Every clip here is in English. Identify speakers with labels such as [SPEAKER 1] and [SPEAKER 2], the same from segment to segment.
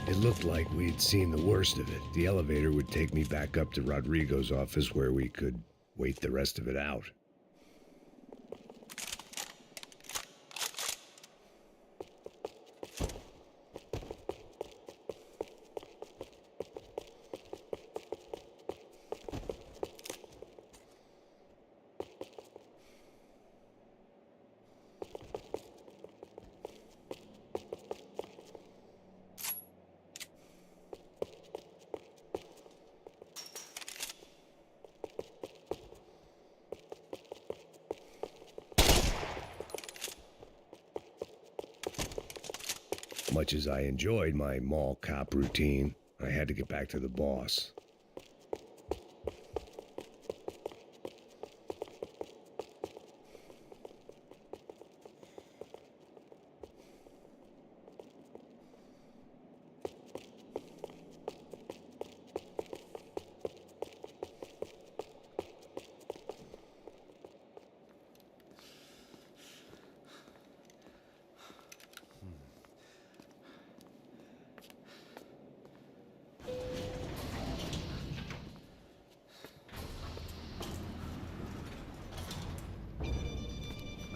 [SPEAKER 1] It looked like we'd seen the worst of it. The elevator would take me back up to Rodrigo's office where we could wait the rest of it out. Much as I enjoyed my mall cop routine, I had to get back to the boss.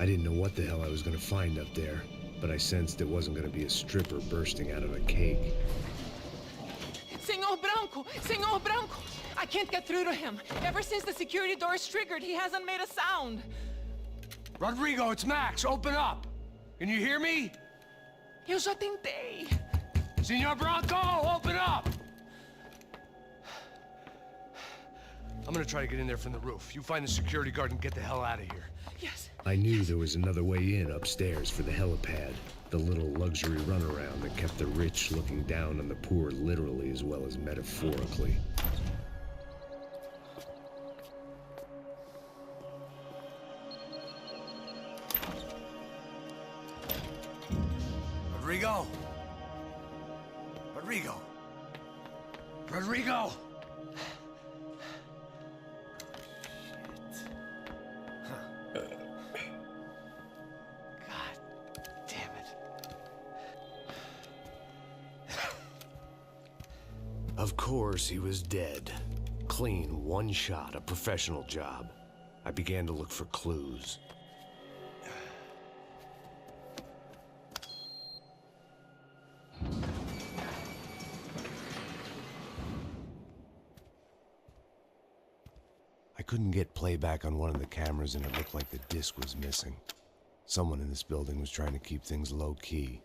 [SPEAKER 1] I didn't know what the hell I was going to find up there, but I sensed it wasn't going to be a stripper bursting out of a cake.
[SPEAKER 2] Senor Branco! Senor Branco! I can't get through to him. Ever since the security door is triggered, he hasn't made a sound.
[SPEAKER 3] Rodrigo, it's Max. Open up. Can you hear me?
[SPEAKER 2] Eu já tentei.
[SPEAKER 3] Senor Branco, open up! I'm gonna try to get in there from the roof. You find the security guard and get the hell out of here.
[SPEAKER 2] Yes.
[SPEAKER 1] I knew there was another way in upstairs for the helipad, the little luxury runaround that kept the rich looking down on the poor literally as well as metaphorically.
[SPEAKER 3] Rodrigo! Rodrigo! Rodrigo!
[SPEAKER 1] Of course, he was dead. Clean, one shot, a professional job. I began to look for clues. I couldn't get playback on one of the cameras and it looked like the disc was missing. Someone in this building was trying to keep things low-key.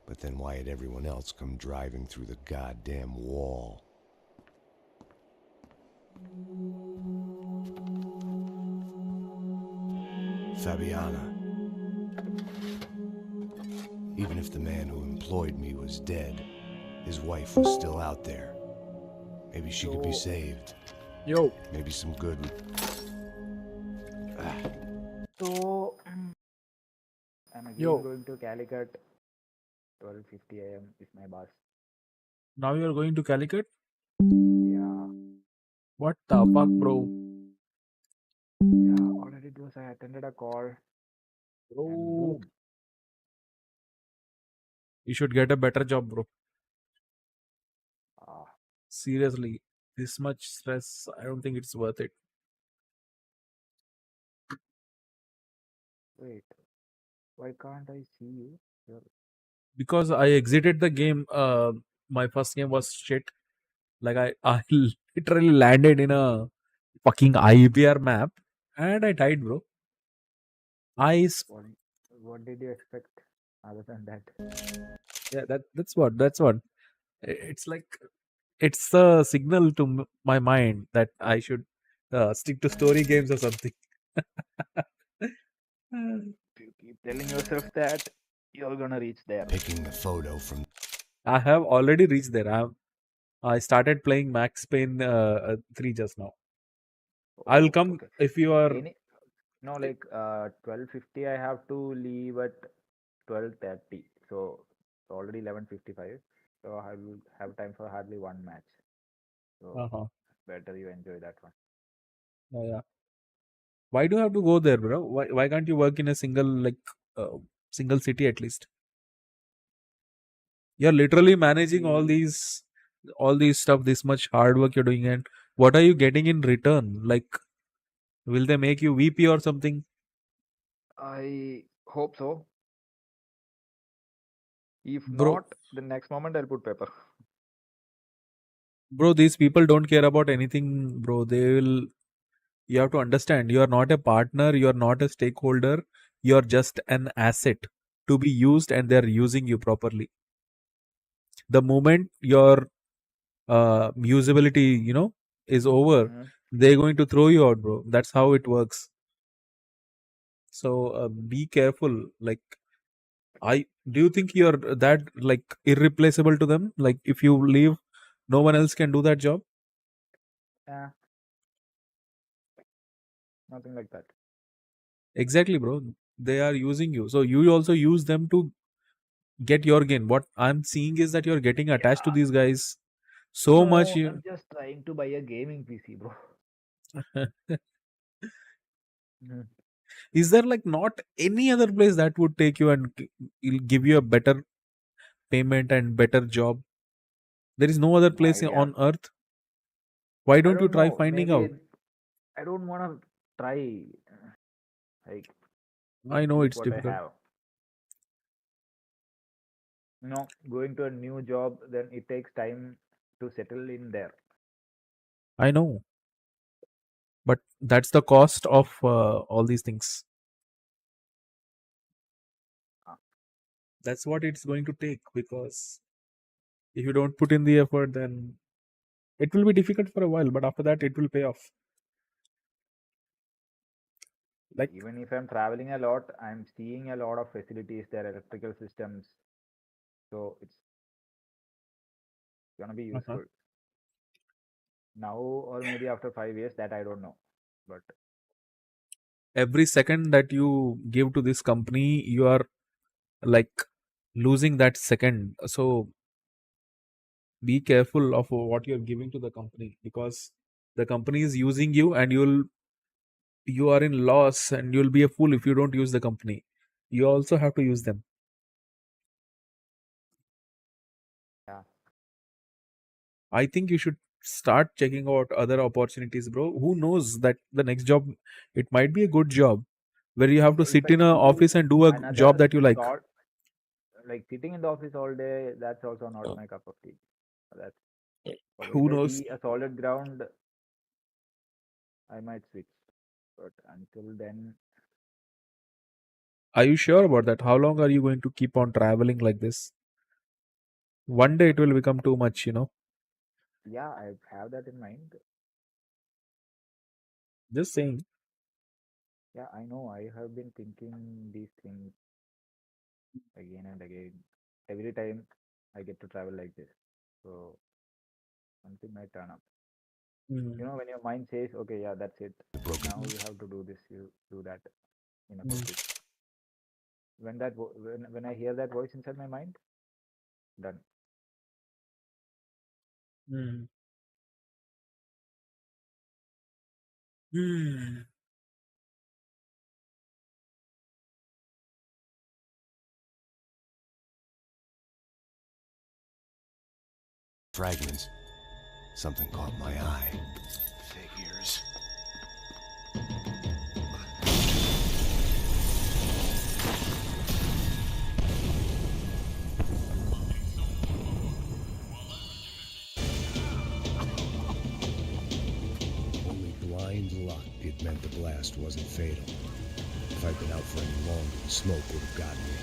[SPEAKER 1] But then why had everyone else come driving through the goddamn wall? Fabiana. Even if the man who employed me was dead, his wife was still out there. Maybe she could be saved.
[SPEAKER 4] Yo,
[SPEAKER 1] Maybe some good.
[SPEAKER 5] So I'm again
[SPEAKER 4] yo.
[SPEAKER 5] going to Calicut. 12:50 a.m. is my bus.
[SPEAKER 4] Now you're going to Calicut?
[SPEAKER 5] Yeah,
[SPEAKER 4] What the fuck, bro?
[SPEAKER 5] yeah. All I did was I attended a call and
[SPEAKER 4] Bro,
[SPEAKER 5] boom.
[SPEAKER 4] you should get a better job, bro.
[SPEAKER 5] Ah,
[SPEAKER 4] Seriously, this much stress, I don't think it's worth it.
[SPEAKER 5] wait. Why can't I see you?
[SPEAKER 4] Because I exited the game, my first game was shit. Like I literally landed in a fucking IBR map and I died, bro. I s-
[SPEAKER 5] What, what did you expect other than that?
[SPEAKER 4] yeah, that's what. It's like it's a signal to my mind that I should stick to story games or something.
[SPEAKER 5] If you keep telling yourself that, you're gonna reach there.
[SPEAKER 1] Picking the photo from.
[SPEAKER 4] I have already reached there. I started playing Max Payne 3 just now. I will
[SPEAKER 5] Oh,
[SPEAKER 4] come
[SPEAKER 5] okay.
[SPEAKER 4] if you are.
[SPEAKER 5] Any no, like 12:50. I have to leave at 12:30. So it's already 11:55. So I will have time for hardly one match. So
[SPEAKER 4] Uh-huh.
[SPEAKER 5] better you enjoy that one.
[SPEAKER 4] Yeah, yeah. Why do you have to go there, bro? Why can't you work in a single city at least? You're literally managing
[SPEAKER 5] See,
[SPEAKER 4] all these stuff, this much hard work you're doing, and what are you getting in return? Like, will they make you VP or something?
[SPEAKER 5] I hope so. If
[SPEAKER 4] Bro,
[SPEAKER 5] not, the next moment I'll put paper.
[SPEAKER 4] bro, these people don't care about anything, bro. You have to understand, you are not a partner, you are not a stakeholder, you are just an asset to be used, and they're using you properly. The moment your usability, is over,
[SPEAKER 5] Mhm.
[SPEAKER 4] they're going to throw you out, bro. That's how it works. So be careful. Like, I do you think you're that like irreplaceable to them? Like, if you leave, no one else can do that job.
[SPEAKER 5] Yeah, nothing like that.
[SPEAKER 4] Exactly, bro. They are using you, so you also use them to get your gain. What I'm seeing is that you're getting attached to
[SPEAKER 5] Yeah.
[SPEAKER 4] these guys so much.
[SPEAKER 5] No, I'm just trying to buy a gaming PC, bro. Mhm.
[SPEAKER 4] Is there like not any other place that would take you and give you a better payment and better job? There is no other
[SPEAKER 5] No
[SPEAKER 4] place
[SPEAKER 5] idea.
[SPEAKER 4] on earth. Why
[SPEAKER 5] I
[SPEAKER 4] don't you
[SPEAKER 5] don't
[SPEAKER 4] try
[SPEAKER 5] know.
[SPEAKER 4] finding
[SPEAKER 5] Maybe
[SPEAKER 4] out?
[SPEAKER 5] I don't want to try. Like,
[SPEAKER 4] I know
[SPEAKER 5] use
[SPEAKER 4] it's
[SPEAKER 5] what I
[SPEAKER 4] difficult.
[SPEAKER 5] have. Going to a new job, then it takes time to settle in there.
[SPEAKER 4] I know, but that's the cost of all these things.
[SPEAKER 5] Ah,
[SPEAKER 4] That's what it's going to take, because if you don't put in the effort, then it will be difficult for a while, but after that, it will pay off. Like,
[SPEAKER 5] Even if I'm traveling a lot, I'm seeing a lot of facilities there, electrical systems. So it's gonna be
[SPEAKER 4] uh
[SPEAKER 5] useful now or maybe after 5 years. That I don't know. But
[SPEAKER 4] every second that you give to this company, you are like losing that second. So be careful of what you're giving to the company, because the company is using you, and you are in loss, and you'll be a fool if you don't use the company. You also have to use them.
[SPEAKER 5] yeah,
[SPEAKER 4] I think you should start checking out other opportunities, bro. Who knows that the next job, it might be a good job where you have to
[SPEAKER 5] if
[SPEAKER 4] sit
[SPEAKER 5] I
[SPEAKER 4] in a
[SPEAKER 5] see
[SPEAKER 4] office and do a job
[SPEAKER 5] another
[SPEAKER 4] that you like.
[SPEAKER 5] sort, like sitting in the office all day, that's also not my cup of tea. That's but if
[SPEAKER 4] Who
[SPEAKER 5] I
[SPEAKER 4] knows?
[SPEAKER 5] see a solid ground, I might switch. But until then,
[SPEAKER 4] Are you sure about that? How long are you going to keep on traveling like this? One day it will become too much.
[SPEAKER 5] yeah, I have that in mind.
[SPEAKER 4] Just saying.
[SPEAKER 5] Yeah, I know. I have been thinking these things again and again. Every time I get to travel like this. So something might turn up.
[SPEAKER 4] Mm.
[SPEAKER 5] You know, when your mind says, okay, yeah, that's it.
[SPEAKER 1] broken.
[SPEAKER 5] Now you have to do this. You do that in a
[SPEAKER 4] Mm.
[SPEAKER 5] focus. When I hear that voice inside my mind, done.
[SPEAKER 4] Mm. Mm.
[SPEAKER 1] Fragments. Something caught my eye. Figures. Only blind luck it meant the blast wasn't fatal. If I'd been out for any longer, the smoke would have gotten me.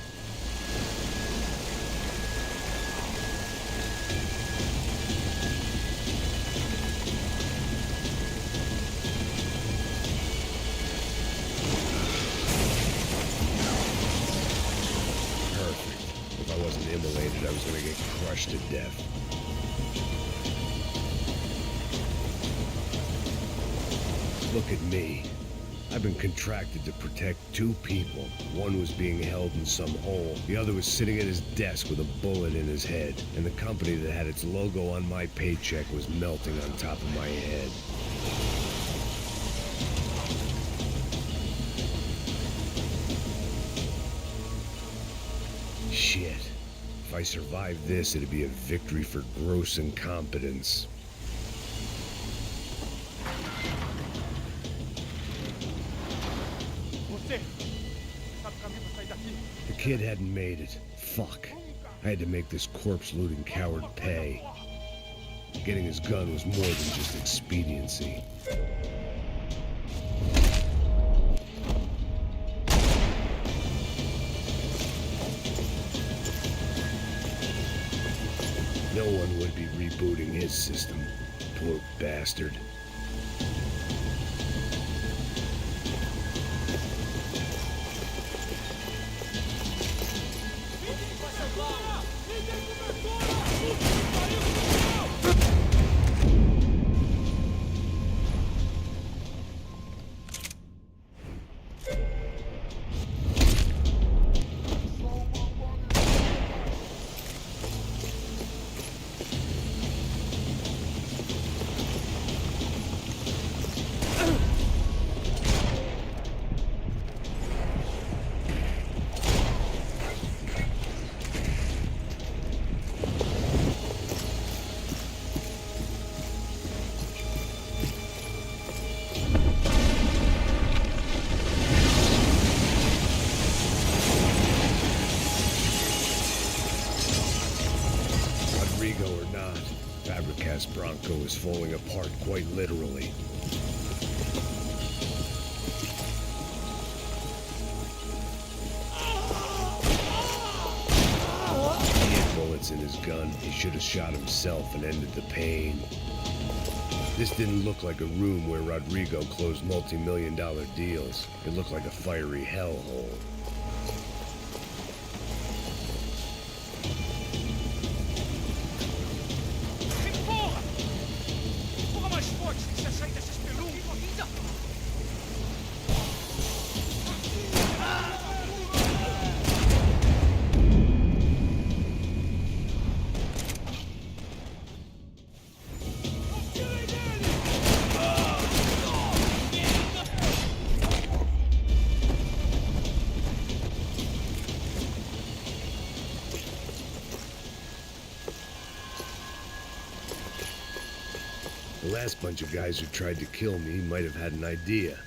[SPEAKER 1] Perfect. If I wasn't immolated, I was gonna get crushed to death. Look at me. I've been contracted to protect two people. One was being held in some hole. The other was sitting at his desk with a bullet in his head. And the company that had its logo on my paycheck was melting on top of my head. Shit. If I survived this, it'd be a victory for gross incompetence. The kid hadn't made it. Fuck. I had to make this corpse-looting coward pay. Getting his gun was more than just expediency. No one would be rebooting his system. Poor bastard. Rodrigo or not, Fabricast Bronco is falling apart quite literally. He had bullets in his gun. He should have shot himself and ended the pain. This didn't look like a room where Rodrigo closed multi-million-dollar deals. It looked like a fiery hellhole. The last bunch of guys who tried to kill me might have had an idea.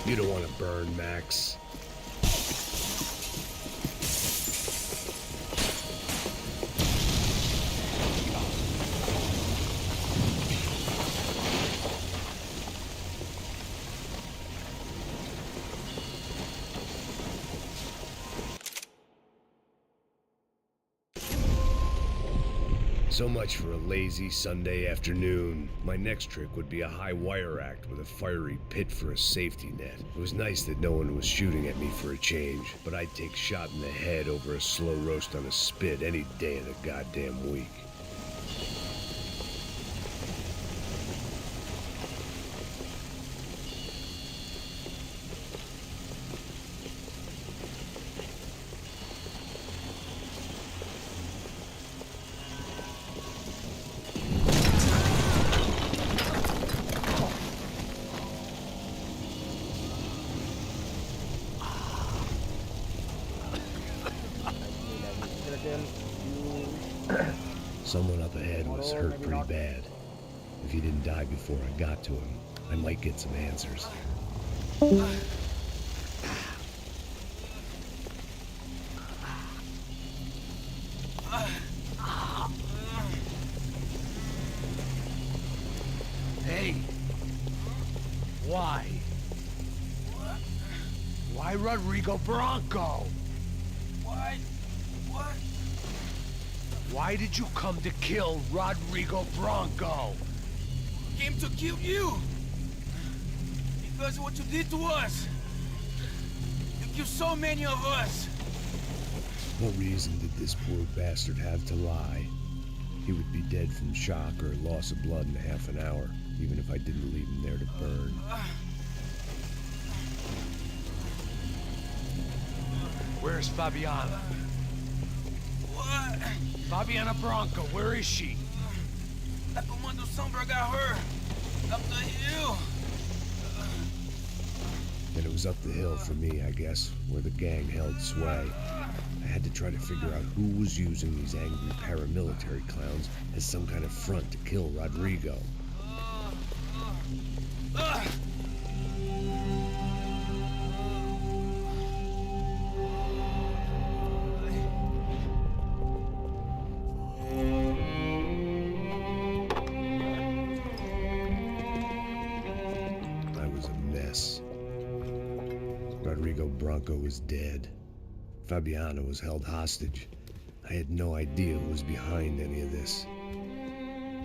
[SPEAKER 1] You don't want to burn, Max. So much for a lazy Sunday afternoon. My next trick would be a high wire act with a fiery pit for a safety net. It was nice that no one was shooting at me for a change, but I'd take a shot in the head over a slow roast on a spit any day of the goddamn week. Someone up ahead was hurt pretty bad. If he didn't die before I got to him, I might get some answers.
[SPEAKER 3] Hey! Why? Why Rodrigo Bronco?
[SPEAKER 6] Why? What?
[SPEAKER 3] Why did you come to kill Rodrigo Bronco?
[SPEAKER 6] Came to kill you! Because of what you did to us! You killed so many of us!
[SPEAKER 1] What reason did this poor bastard have to lie? He would be dead from shock or loss of blood in half an hour, even if I didn't leave him there to burn.
[SPEAKER 3] Where's Fabiana?
[SPEAKER 6] What?
[SPEAKER 3] Fabiana Bronco, where is she?
[SPEAKER 6] La Comando Sombra got her! Up the hill!
[SPEAKER 1] And it was up the hill for me, I guess, where the gang held sway. I had to try to figure out who was using these angry paramilitary clowns as some kind of front to kill Rodrigo. I was a mess. Rodrigo Bronco was dead. Fabiana was held hostage. I had no idea who was behind any of this.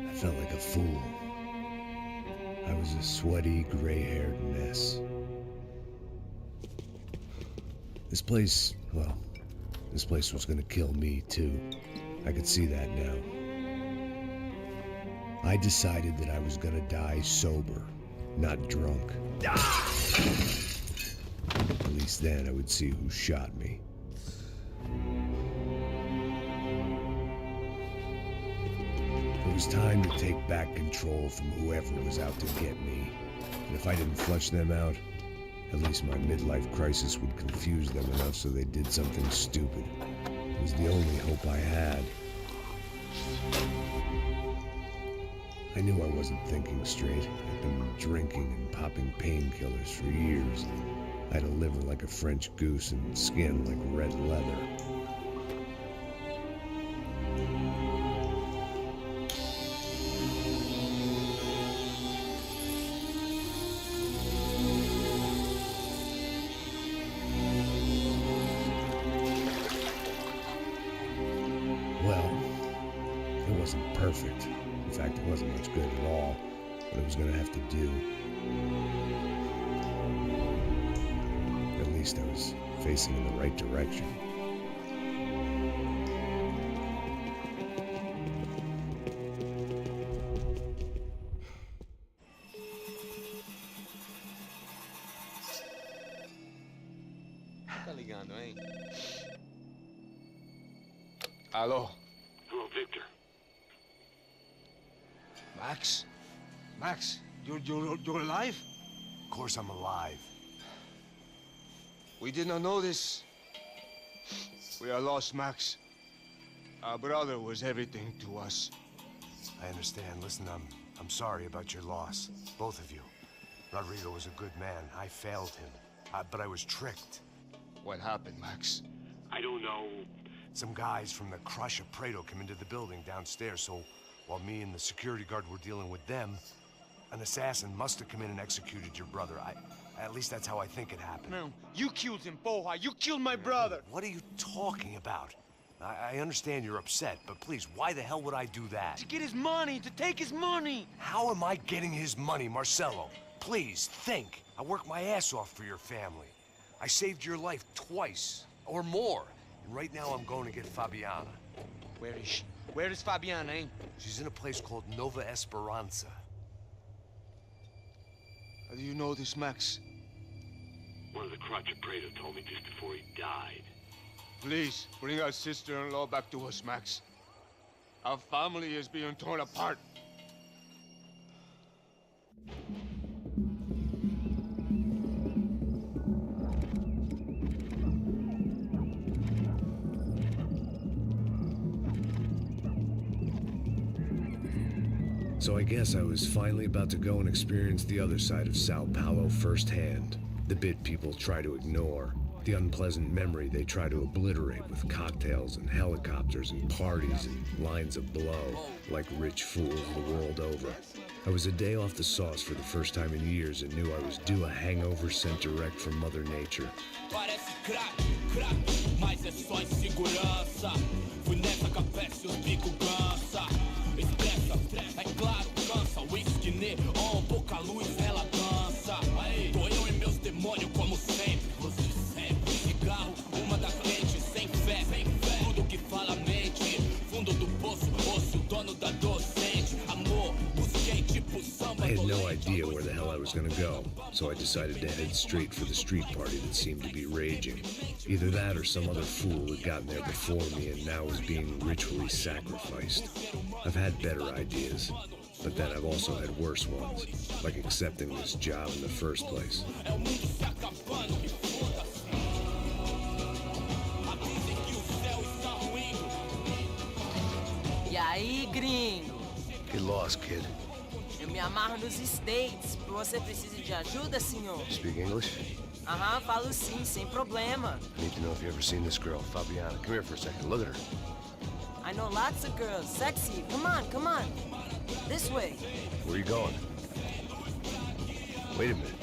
[SPEAKER 1] I felt like a fool. I was a sweaty, gray-haired mess. This place, well, this place was gonna kill me too. I could see that now. I decided that I was gonna die sober, not drunk. At least then I would see who shot me. It was time to take back control from whoever was out to get me. And if I didn't flush them out, at least my midlife crisis would confuse them enough so they did something stupid. It was the only hope I had. I knew I wasn't thinking straight. I'd been drinking and popping painkillers for years. I had a liver like a French goose and skin like red leather. Well, it wasn't perfect. In fact, it wasn't much good at all, but it was gonna have to do. At least I was facing in the right direction.
[SPEAKER 7] Tá ligando, hein?
[SPEAKER 3] Alô?
[SPEAKER 7] Hello, Victor.
[SPEAKER 3] Max? Max, you're alive?
[SPEAKER 1] Of course I'm alive.
[SPEAKER 7] We did not know this. We are lost, Max. Our brother was everything to us.
[SPEAKER 1] I understand. Listen, I'm sorry about your loss. Both of you. Rodrigo was a good man. I failed him. But I was tricked.
[SPEAKER 7] What happened, Max?
[SPEAKER 1] I don't know. Some guys from the Crush of Prado came into the building downstairs, so while me and the security guard were dealing with them, an assassin must have come in and executed your brother. At least that's how I think it happened.
[SPEAKER 7] No, you killed him, Poha. You killed my brother.
[SPEAKER 1] What are you talking about? I understand you're upset, but please, why the hell would I do that?
[SPEAKER 6] To get his money, to take his money.
[SPEAKER 1] How am I getting his money, Marcelo? Please, think. I worked my ass off for your family. I saved your life twice, or more. And right now I'm going to get Fabiana.
[SPEAKER 6] Where is she? Where is Fabiana, eh?
[SPEAKER 1] She's in a place called Nova Esperanza.
[SPEAKER 7] How do you know this, Max?
[SPEAKER 8] One of the Crotch-Preda told me just before he died.
[SPEAKER 7] Please, bring our sister-in-law back to us, Max. Our family is being torn apart.
[SPEAKER 1] So I guess I was finally about to go and experience the other side of Sao Paulo firsthand. The bit people try to ignore. The unpleasant memory they try to obliterate with cocktails and helicopters and parties and lines of blow, like rich fools the world over. I was a day off the sauce for the first time in years and knew I was due a hangover sent direct from Mother Nature.
[SPEAKER 9] Parece crack, mas é só insegurança. Fui nessa capete, os bico cansa. Estressa, é claro, cansa. Whisky neon, pouca luz, ela dança. Tô eu e meus demônios como sempre. Você sempre. Cigarro, uma da frente, sem fé. Tudo que fala mente. Fundo do poço, osso, dono da docente. Amor, busquei tipo samba.
[SPEAKER 1] I had no idea where the hell I was gonna go, so I decided to head straight for the street party that seemed to be raging. Either that or some other fool had gotten there before me and now was being ritually sacrificed. I've had better ideas, but then I've also had worse ones, like accepting this job in the first place.
[SPEAKER 2] E aí, gringo?
[SPEAKER 1] Get lost, kid.
[SPEAKER 2] Eu me amarro nos States. Você precisa de ajuda, senhor?
[SPEAKER 1] Speak English?
[SPEAKER 2] Aham, falo sim, sem problema.
[SPEAKER 1] I need to know if you've ever seen this girl, Fabiana. Come here for a second. Look at her.
[SPEAKER 2] I know lots of girls. Sexy. Come on, come on. This way.
[SPEAKER 1] Where are you going? Wait a minute.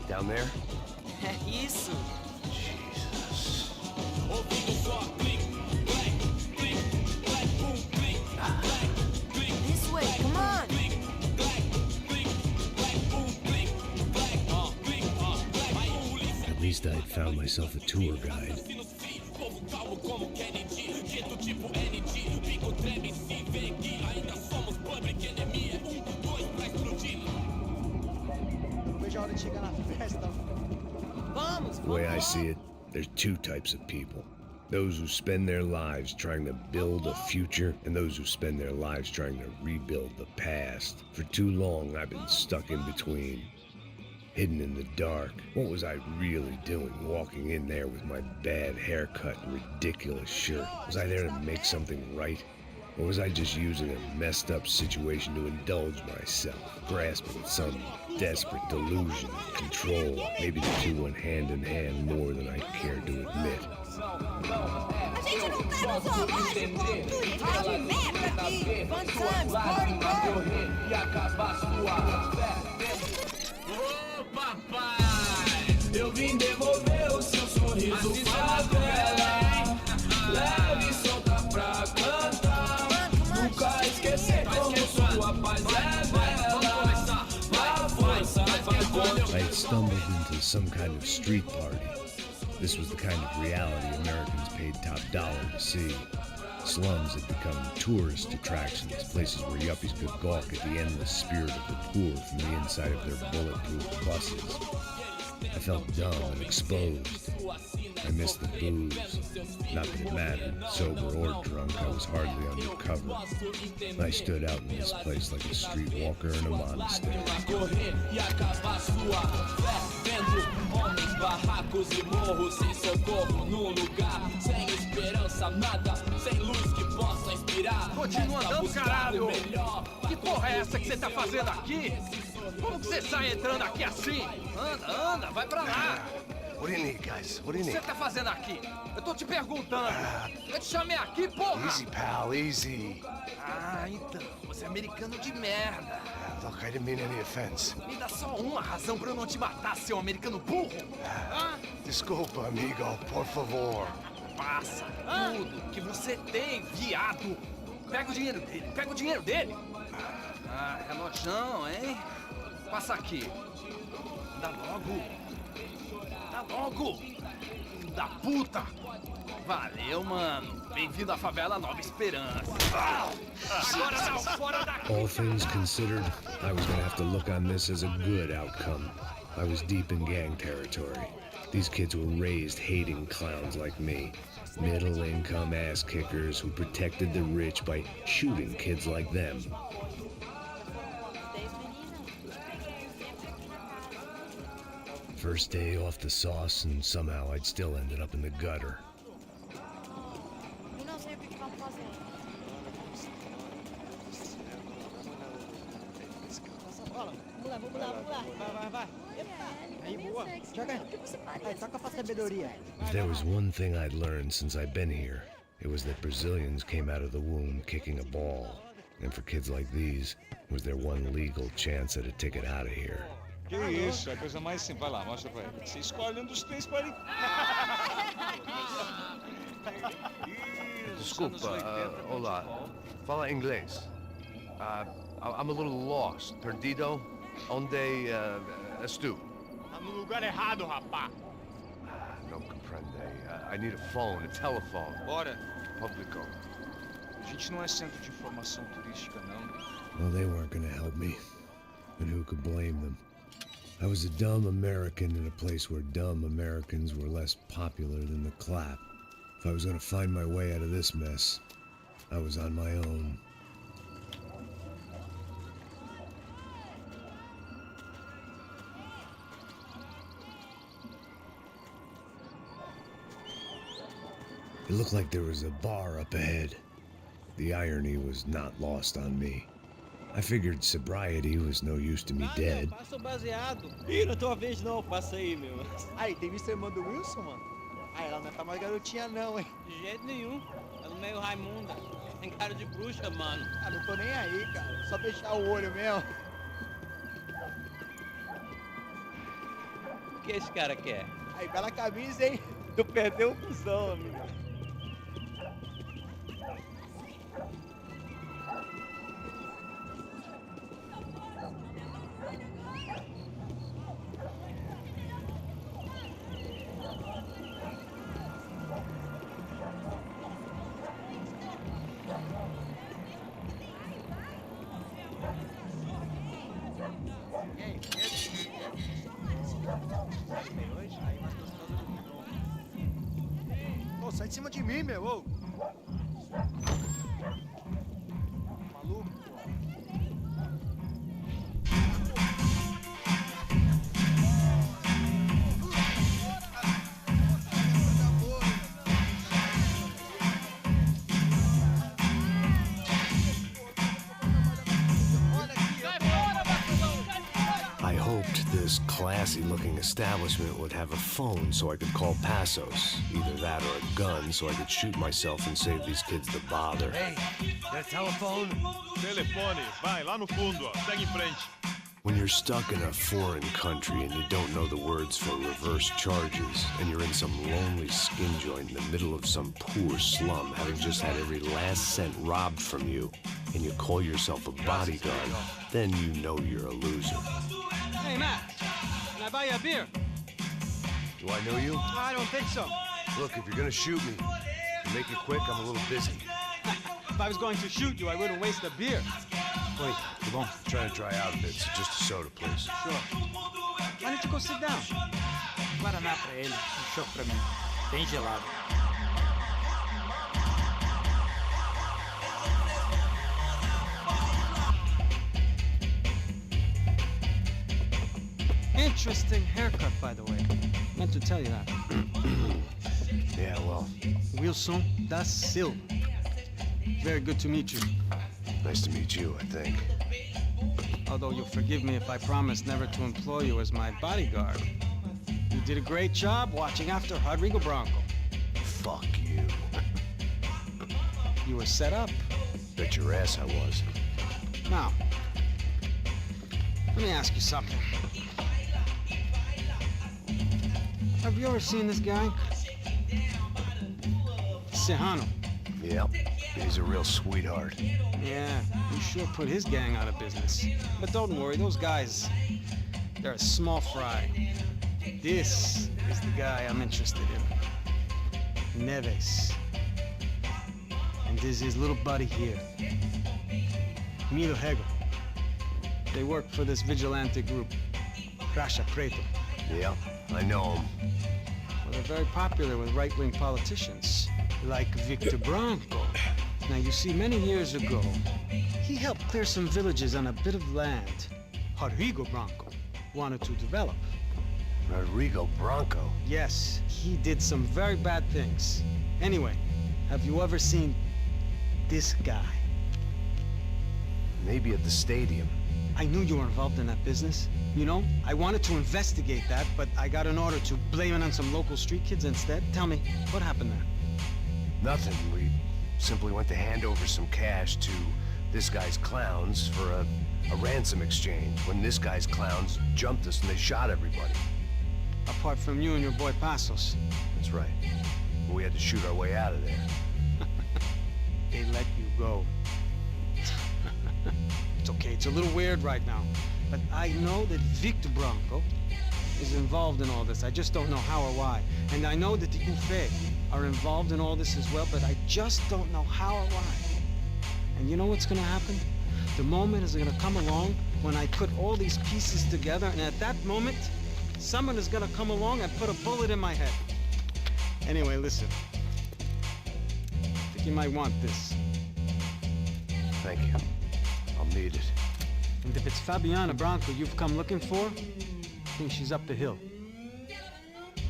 [SPEAKER 1] Down there?
[SPEAKER 2] Isso.
[SPEAKER 1] Jesus.
[SPEAKER 2] This way, come on.
[SPEAKER 1] At least I had found myself a tour guide. The way I see it, there's two types of people. Those who spend their lives trying to build a future, and those who spend their lives trying to rebuild the past. For too long, I've been stuck in between. Hidden in the dark. What was I really doing walking in there with my bad haircut and ridiculous shirt? Was I there to make something right? Or was I just using a messed up situation to indulge myself, grasping at some desperate delusion of control? Maybe the two went hand in hand more than I care to admit.
[SPEAKER 2] A gente não tá no zoológico, tudo tá de merda aqui. Fun times, party,
[SPEAKER 9] Ô papai, eu vim devolver o seu sorriso favela. Leve e solta pra cantar. Nunca esquecer como sua paz é bela. A força vai continuar.
[SPEAKER 1] I had stumbled into some kind of street party. This was the kind of reality Americans paid top dollar to see. Slums had become tourist attractions, places where yuppies could gawk at the endless spirit of the poor from the inside of their bulletproof buses. I felt dumb and exposed. I missed the booze. Not that it mattered, sober or drunk, I was hardly undercover. I stood out in this place like a streetwalker in a monastery.
[SPEAKER 9] Barracos e morros sem socorro num lugar sem esperança, nada, sem luz que possa inspirar.
[SPEAKER 6] Continua andando, caralho! Que porra é essa que você tá fazendo aqui? Como que você sai entrando aqui assim? Anda, vai pra lá!
[SPEAKER 1] What do you need, guys? What do you
[SPEAKER 6] O que
[SPEAKER 1] need?
[SPEAKER 6] você tá fazendo aqui? Eu tô te perguntando. Eu te chamei aqui, porra!
[SPEAKER 1] Easy, pal, easy.
[SPEAKER 6] Ah, então, você é americano de merda.
[SPEAKER 1] Look, I didn't mean any offense.
[SPEAKER 6] Me dá só uma razão pra eu não te matar, seu americano burro. Ah?
[SPEAKER 1] Desculpa, amigo, por favor.
[SPEAKER 6] passa tudo que você tem, viado. Pega o dinheiro dele, pega o dinheiro dele. Ah, relojão, hein? Passa aqui. Dá logo. Dá logo. Da puta. Valeu, mano. Bem-vindo à favela Nova Esperança. Agora não, fora daqui.
[SPEAKER 1] All things considered, I was gonna have to look on this as a good outcome. I was deep in gang territory. These kids were raised hating clowns like me. Middle-income ass-kickers who protected the rich by shooting kids like them. First day off the sauce, and somehow I'd still ended up in the gutter. If there was one thing I'd learned since I'd been here, it was that Brazilians came out of the womb kicking a ball. And for kids like these, it was their one legal chance at a ticket out of here.
[SPEAKER 10] Que isso, é a coisa mais simples. Vai lá, mostra pra ele. Você escolhe dos três para ele.
[SPEAKER 3] Desculpa, olá. Fala inglês. I'm a little lost. Perdido? Onde estou?
[SPEAKER 7] Tá no lugar errado, rapá.
[SPEAKER 3] Não compreende. I need a phone, a telephone.
[SPEAKER 10] Bora.
[SPEAKER 3] Publico.
[SPEAKER 10] A gente não é centro de informação turística, não.
[SPEAKER 1] Well, they weren't gonna help me. And who could blame them? I was a dumb American in a place where dumb Americans were less popular than the clap. If I was gonna find my way out of this mess, I was on my own. It looked like there was a bar up ahead. The irony was not lost on me. I figured sobriety was no use to me dead.
[SPEAKER 11] Passa o baseado. Ih, não é tua vez não, passa aí, meu.
[SPEAKER 12] Aí, tem visto a irmã do Wilson, mano? Ah, ela não tá mais garotinha não, hein?
[SPEAKER 11] De jeito nenhum. Ela é meio Raimunda. Tem cara de bruxa, mano.
[SPEAKER 12] Ah, não tô nem aí, cara. Só fechar o olho mesmo.
[SPEAKER 11] O que esse cara quer?
[SPEAKER 12] Aí, bela camisa, hein? Tu perdeu o cuzão, amigo.
[SPEAKER 7] Ô, sai de cima de mim, meu, ô. Maluco.
[SPEAKER 1] I hoped this classy-looking establishment would have a phone so I could call Passos. Either that or a gun so I could shoot myself and save these kids the bother.
[SPEAKER 3] Hey, got a telephone?
[SPEAKER 10] Telefone, vai lá no fundo, ó. Segue em frente.
[SPEAKER 1] When you're stuck in a foreign country and you don't know the words for reverse charges, and you're in some lonely skin joint in the middle of some poor slum, having just had every last cent robbed from you, and you call yourself a bodyguard, then you know you're a loser.
[SPEAKER 11] Hey, Matt. Can I buy you a beer?
[SPEAKER 3] Do I know you?
[SPEAKER 11] I don't think so.
[SPEAKER 3] Look, if you're gonna shoot me, make it quick, I'm a little busy.
[SPEAKER 11] If I was going to shoot you, I wouldn't waste a beer.
[SPEAKER 3] Wait, come on. I'm trying to dry out a bit, so just a soda, please.
[SPEAKER 11] Sure. Why don't you go sit down? Guaraná pra ele, chopp pra mim. Bem gelado. Interesting haircut, by the way. Meant to tell you that.
[SPEAKER 1] Yeah, well,
[SPEAKER 11] Wilson da Silva. Very good to meet you.
[SPEAKER 1] nice to meet you, I think.
[SPEAKER 11] Although you'll forgive me if I promise never to employ you as my bodyguard. You did a great job watching after Rodrigo Branco.
[SPEAKER 1] Fuck you.
[SPEAKER 11] You were set up.
[SPEAKER 1] Bet your ass I was.
[SPEAKER 11] Now, let me ask you something. Have you ever seen this guy? Serrano.
[SPEAKER 1] Yep, he's a real sweetheart.
[SPEAKER 11] Yeah, he sure put his gang out of business. But don't worry, those guys, they're a small fry. This is the guy I'm interested in. Neves. And this is his little buddy here. Milo Hegel. They work for this vigilante group, Crasha Preto.
[SPEAKER 1] Yeah, I know him.
[SPEAKER 11] Well, they're very popular with right-wing politicians, like Victor Branco. Now, you see, many years ago, he helped clear some villages on a bit of land Rodrigo Branco wanted to develop.
[SPEAKER 1] Rodrigo Branco?
[SPEAKER 11] Yes, he did some very bad things. Anyway, have you ever seen this guy?
[SPEAKER 1] Maybe at the stadium.
[SPEAKER 11] I knew you were involved in that business. You know, I wanted to investigate that, but I got an order to blame it on some local street kids instead. Tell me, what happened there?
[SPEAKER 1] Nothing. We simply went to hand over some cash to this guy's clowns for a ransom exchange when this guy's clowns jumped us and they shot everybody.
[SPEAKER 11] Apart from you and your boy Passos.
[SPEAKER 1] That's right. We had to shoot our way out of there.
[SPEAKER 11] They let you go. It's okay, it's a little weird right now. But I know that Victor Branco is involved in all this. I just don't know how or why. And I know that the UFE are involved in all this as well, but I just don't know how or why. And you know what's gonna happen? The moment is gonna come along when I put all these pieces together, and at that moment, someone is gonna come along and put a bullet in my head. Anyway, listen. I think you might want this.
[SPEAKER 1] Thank you. I'll need it.
[SPEAKER 11] And if it's Fabiana Branco you've come looking for, I think she's up the hill.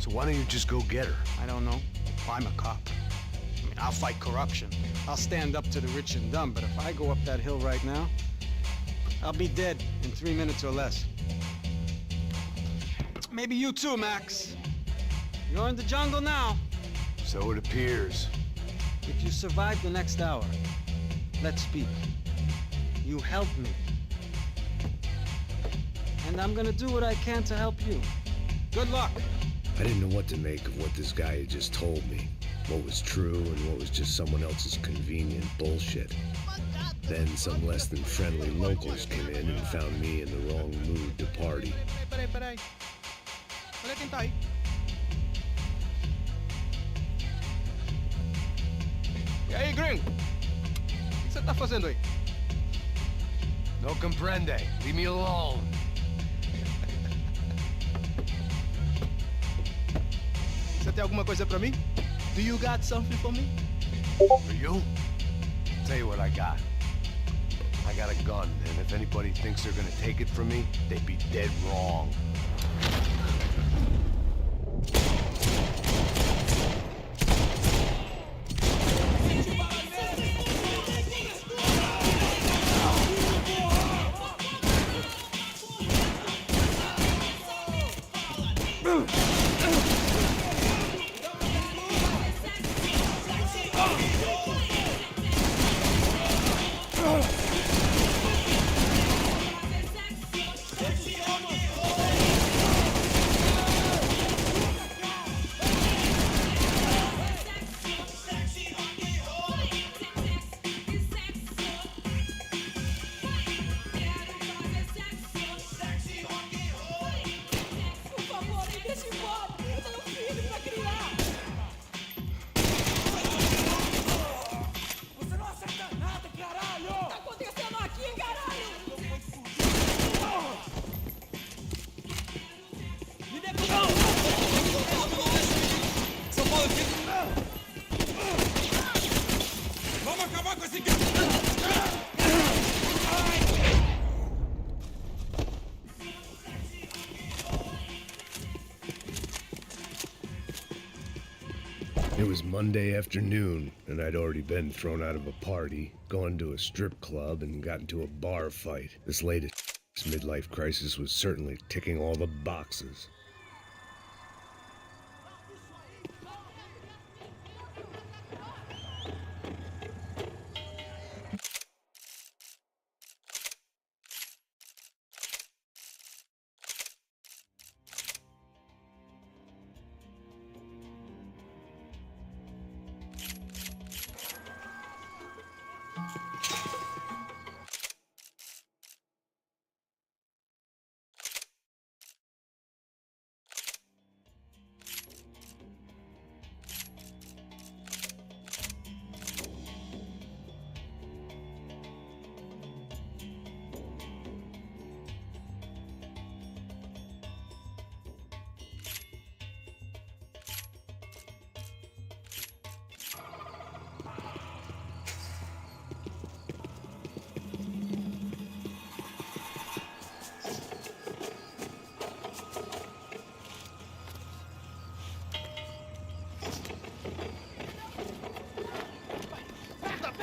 [SPEAKER 1] So why don't you just go get her?
[SPEAKER 11] I don't know. I'm a cop. I mean, I'll fight corruption. I'll stand up to the rich and dumb, but if I go up that hill right now, I'll be dead in 3 minutes or less. Maybe you too, Max. You're in the jungle now.
[SPEAKER 1] So it appears.
[SPEAKER 11] If you survive the next hour, let's speak. You help me. And I'm gonna do what I can to help you. Good luck.
[SPEAKER 1] I didn't know what to make of what this guy had just told me. What was true and what was just someone else's convenient bullshit. Then some less than friendly locals came in and found me in the wrong mood to party.
[SPEAKER 12] Peraí. Olha quem tá aí.
[SPEAKER 3] E aí, gringo? O que você tá fazendo aí? No comprende. Leave me alone.
[SPEAKER 12] Você tem alguma coisa pra mim? Do you got something for me?
[SPEAKER 1] For you? Tell you what I got. I got a gun, and if anybody thinks they're gonna take it from me, they'd be dead wrong. It was Monday afternoon, and I'd already been thrown out of a party, gone to a strip club, and got into a bar fight. This latest midlife crisis was certainly ticking all the boxes.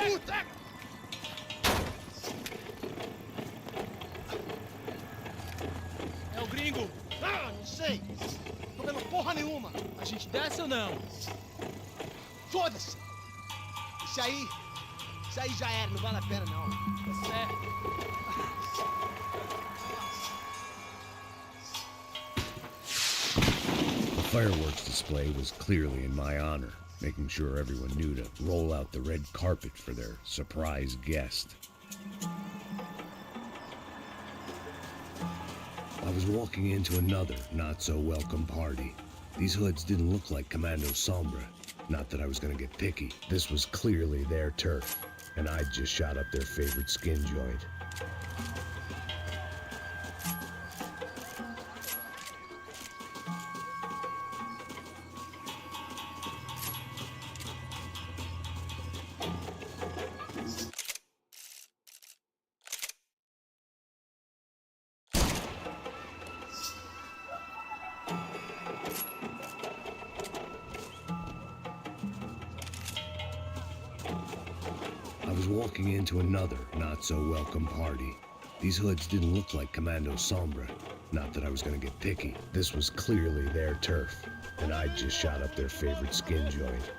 [SPEAKER 12] puta!
[SPEAKER 2] É o gringo.
[SPEAKER 12] Ah, não sei. Tô vendo porra nenhuma.
[SPEAKER 2] A gente desce ou não?
[SPEAKER 12] Foda-se. Isso aí já era, não vale a pena não.
[SPEAKER 2] Tá certo.
[SPEAKER 1] The fireworks display was clearly in my honor, making sure everyone knew to roll out the red carpet for their surprise guest. I was walking into another not-so-welcome party. These hoods didn't look like Commando Sombra. Not that I was gonna get picky. This was clearly their turf, and I'd just shot up their favorite skin joint. I was walking into another not-so-welcome party. These hoods didn't look like Commando Sombra. Not that I was gonna get picky. This was clearly their turf, and I'd just shot up their favorite skin joint.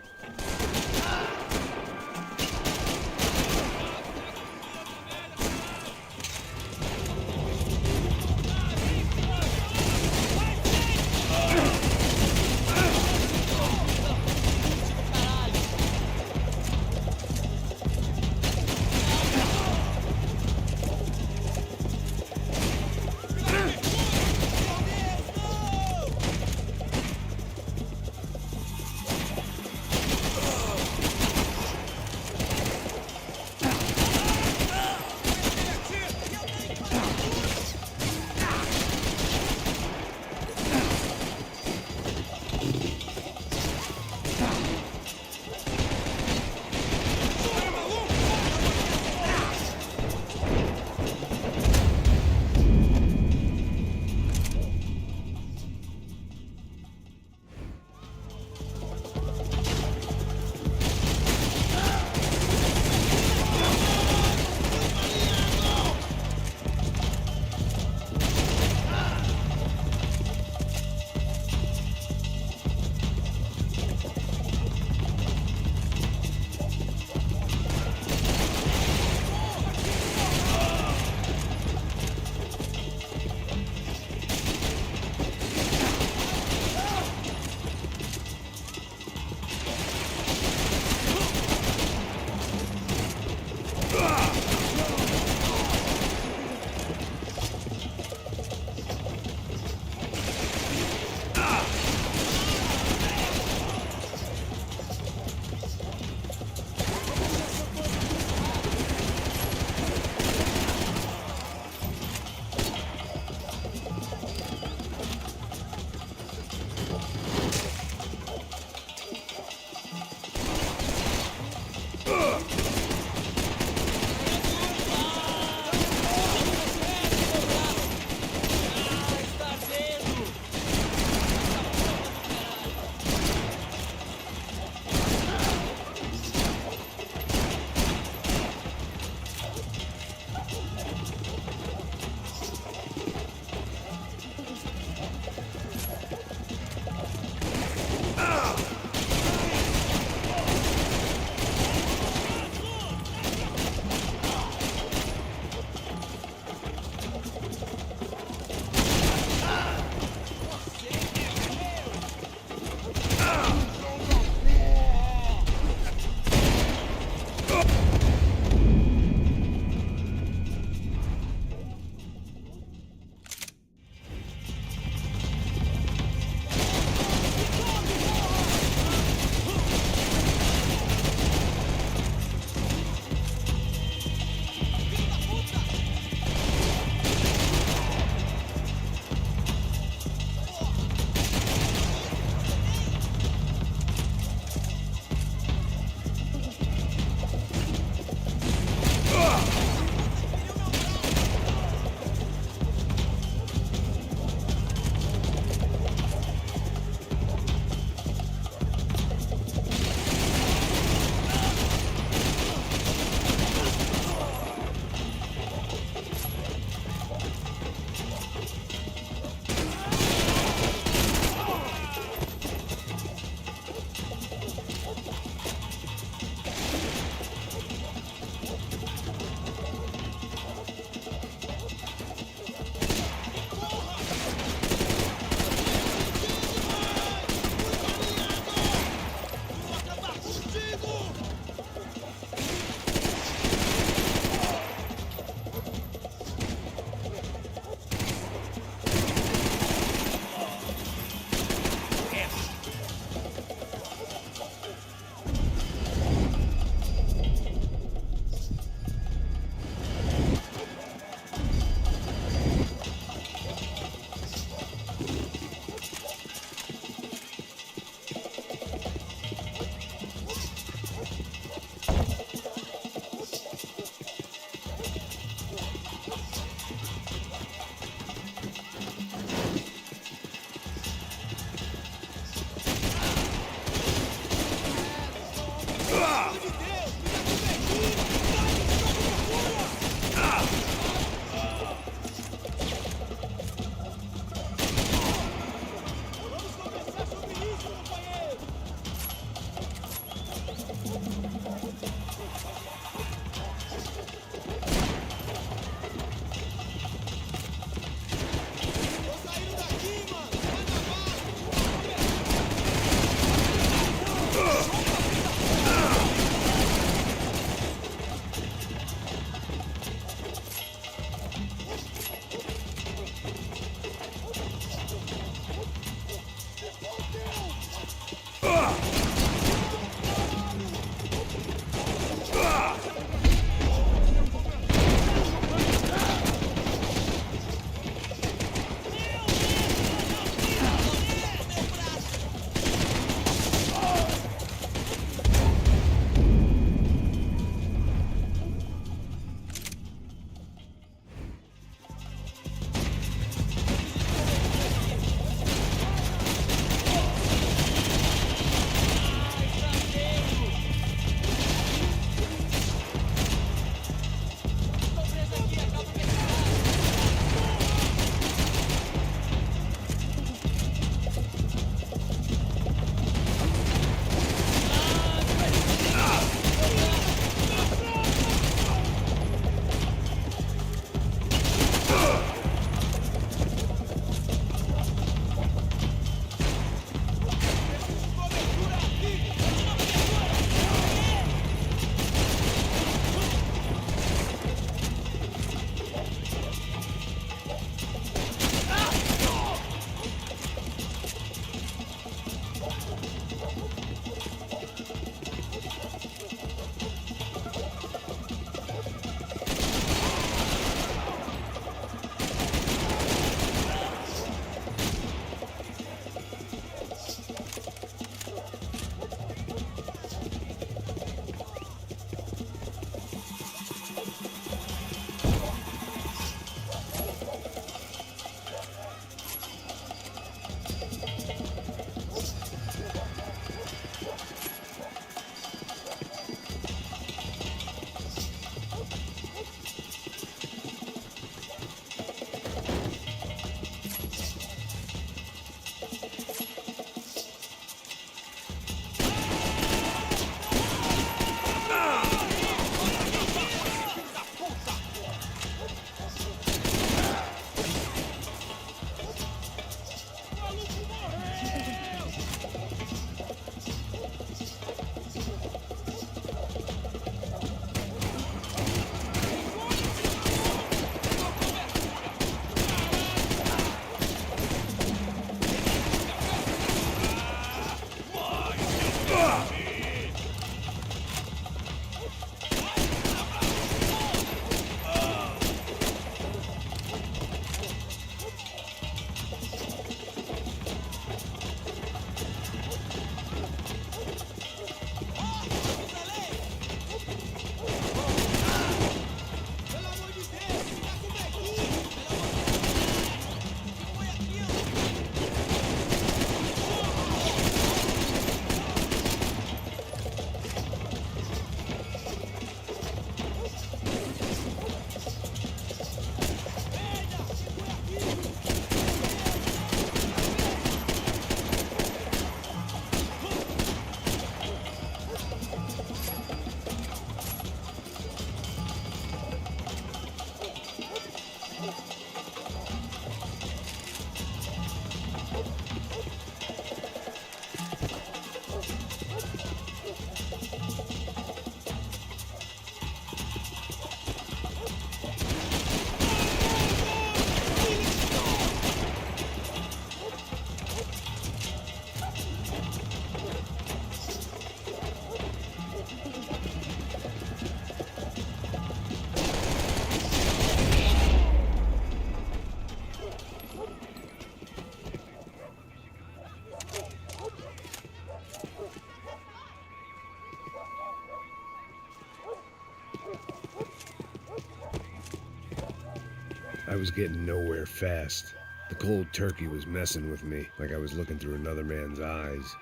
[SPEAKER 1] I was getting nowhere fast. The cold turkey was messing with me, like I was looking through another man's eyes.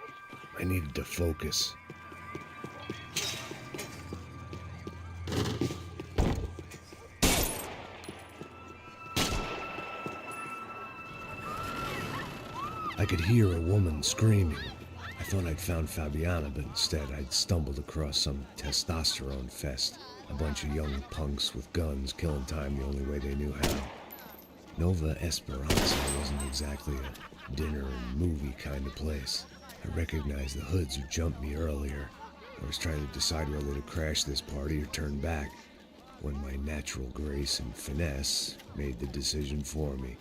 [SPEAKER 1] I needed to focus. I could hear a woman screaming. I thought I'd found Fabiana, but instead I'd stumbled across some testosterone fest. A bunch of young punks with guns killing time the only way they knew how. Nova Esperanza wasn't exactly a dinner and movie kind of place. I recognized the hoods who jumped me earlier. I was trying to decide whether to crash this party or turn back, when my natural grace and finesse made the decision for me.